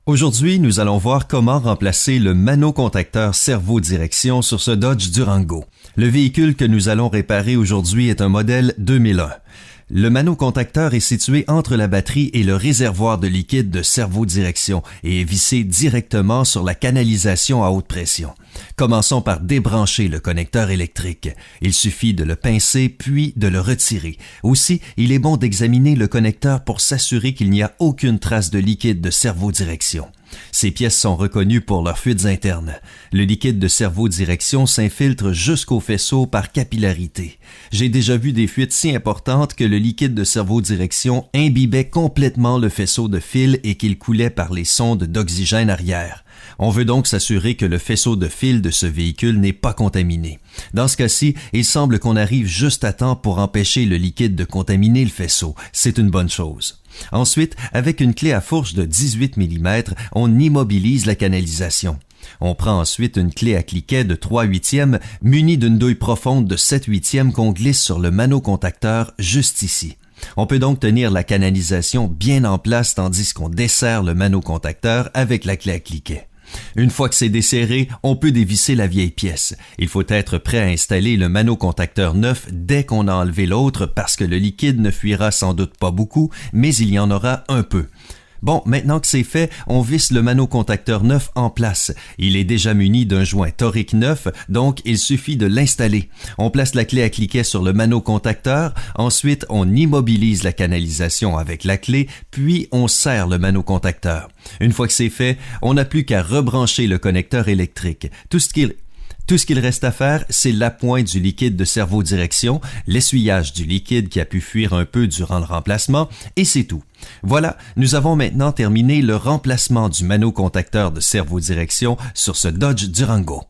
Aujourd'hui, nous allons voir comment remplacer le manocontacteur servo-direction sur ce Dodge Durango. Le véhicule que nous allons réparer aujourd'hui est un modèle 2001. Le manocontacteur est situé entre la batterie et le réservoir de liquide de servo-direction et est vissé directement sur la canalisation à haute pression. Commençons par débrancher le connecteur électrique. Il suffit de le pincer puis de le retirer. Aussi, il est bon d'examiner le connecteur pour s'assurer qu'il n'y a aucune trace de liquide de servo-direction. Ces pièces sont reconnues pour leurs fuites internes. Le liquide de servo-direction s'infiltre jusqu'au faisceau par capillarité. J'ai déjà vu des fuites si importantes que le liquide de servo-direction imbibait complètement le faisceau de fil et qu'il coulait par les sondes d'oxygène arrière. On veut donc s'assurer que le faisceau de fil de ce véhicule n'est pas contaminé. Dans ce cas-ci, il semble qu'on arrive juste à temps pour empêcher le liquide de contaminer le faisceau. C'est une bonne chose. Ensuite, avec une clé à fourche de 18 mm, on immobilise la canalisation. On prend ensuite une clé à cliquet de 3/8 munie d'une douille profonde de 7/8 qu'on glisse sur le manocontacteur juste ici. On peut donc tenir la canalisation bien en place tandis qu'on desserre le manocontacteur avec la clé à cliquet. Une fois que c'est desserré, on peut dévisser la vieille pièce. Il faut être prêt à installer le manocontacteur neuf dès qu'on a enlevé l'autre parce que le liquide ne fuira sans doute pas beaucoup, mais il y en aura un peu. Bon, maintenant que c'est fait, on visse le manocontacteur neuf en place. Il est déjà muni d'un joint torique neuf, donc il suffit de l'installer. On place la clé à cliquet sur le manocontacteur, ensuite on immobilise la canalisation avec la clé, puis on serre le manocontacteur. Une fois que c'est fait, on n'a plus qu'à rebrancher le connecteur électrique. Tout ce qu'il reste à faire, c'est l'appoint du liquide de servo-direction, l'essuyage du liquide qui a pu fuir un peu durant le remplacement, et c'est tout. Voilà, nous avons maintenant terminé le remplacement du manocontacteur de servo-direction sur ce Dodge Durango.